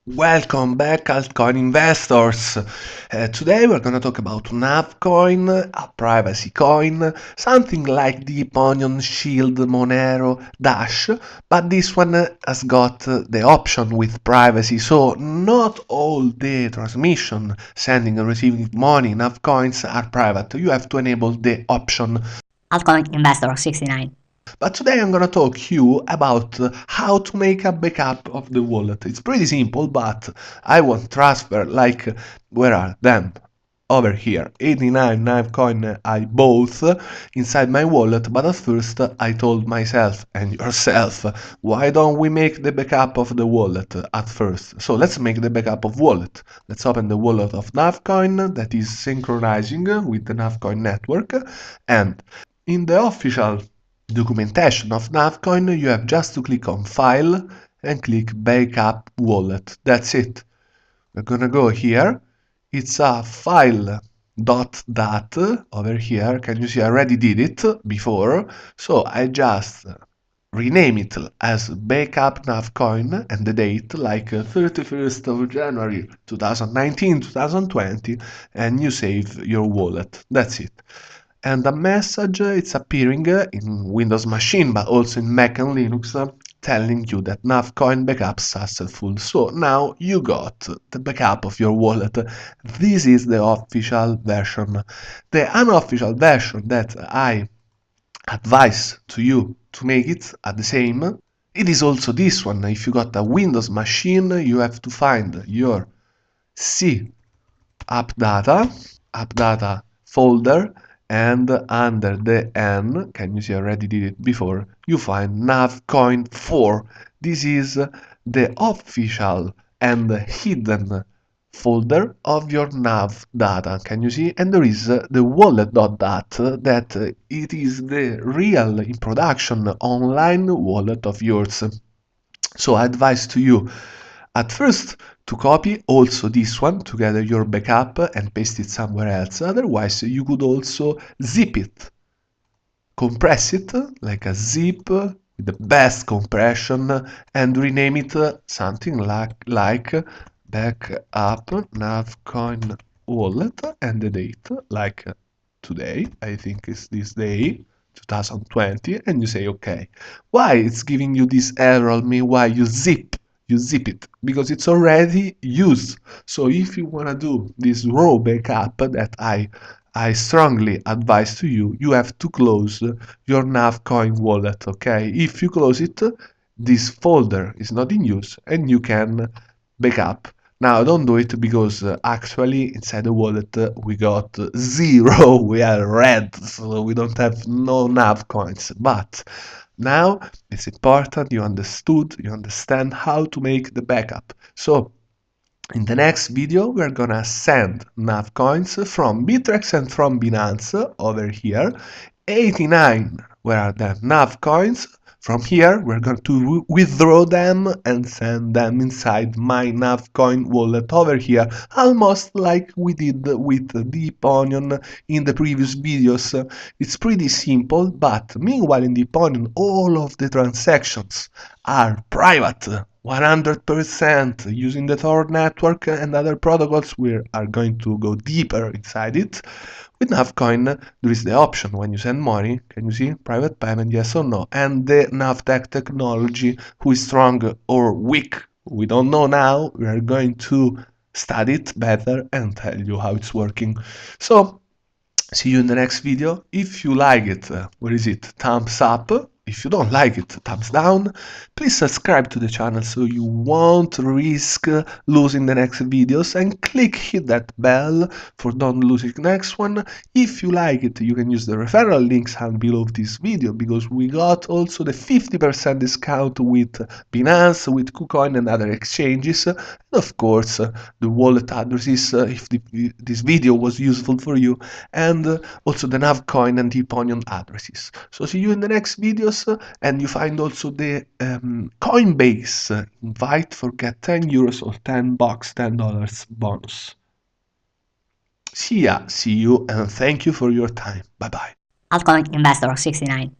Welcome back, altcoin investors. Today we're going to talk about NavCoin, a privacy coin, something like Deep Onion, Shield, Monero, Dash, but this one has got the option with privacy, so not all the transmission, sending and receiving money, NavCoins are private. You have to enable the option Altcoin Investor 69. But today I'm gonna talk you about how to make a backup of the wallet. It's pretty simple, but I want transfer like where are them? Over here, 89 NavCoin I bought inside my wallet, but at first I told myself and yourself, why don't we make the backup of the wallet at first? So let's make the backup of wallet. Let's open the wallet of NavCoin that is synchronizing with the NavCoin network, and in the official documentation of NavCoin, you have just to click on File and click Backup Wallet. That's it. We're gonna go here. It's a file.dat over here. Can you see I already did it before? So I just rename it as Backup NavCoin and the date like 31st of January 2019, 2020, and you save your wallet. That's it. And a message it's appearing in Windows machine but also in Mac and Linux telling you that NavCoin backup successful. So now you got the backup of your wallet. This is the official version. The unofficial version that I advise to you to make it at the same. It is also this one. If you got a Windows machine, you have to find your C app data folder, and under the N, can you see I already did it before, you find NavCoin 4. This is the official and hidden folder of your nav data. Can you see? And there is the wallet.dat that it is the real in production online wallet of yours. So I advise to you at first to copy also this one to gather your backup and paste it somewhere else. Otherwise, you could also zip it, compress it like a zip with the best compression and rename it something like backup NavCoin wallet and the date like today. I think it's this day. 2020 and you say okay. Why it's giving you this error? Me why you zip it because it's already used. So if you want to do this raw backup that I strongly advise to you, you have to close your NavCoin wallet, okay? If you close it, this folder is not in use and you can backup. Now don't do it because actually inside the wallet we got zero, we are red, so we don't have no NAV coins. But now it's important you understand how to make the backup. So in the next video we're gonna send NAV coins from Bittrex and from Binance over here. 89 where are the NAV coins. From here, we're going to withdraw them and send them inside my NavCoin wallet over here, almost like we did with Deep Onion in the previous videos. It's pretty simple, but meanwhile in Deep Onion, all of the transactions are private. 100% using the Tor network and other protocols. We are going to go deeper inside it. With NavCoin, there is the option when you send money, can you see? Private payment, yes or no? And the NavTech technology, who is strong or weak, we don't know now. We are going to study it better and tell you how it's working. So, see you in the next video. If you like it, where is it? Thumbs up. If you don't like it, thumbs down. Please subscribe to the channel so you won't risk losing the next videos and hit that bell for don't losing the next one. If you like it, you can use the referral links down below this video because we got also the 50% discount with Binance, with KuCoin and other exchanges. And of course, the wallet addresses if this video was useful for you, and also the NavCoin and Deep Onion addresses. So see you in the next videos, and you find also the CoinBase invite for get 10 euros or $10 $10 bonus. See you, and thank you for your time. Bye bye. Altcoin Investor 69.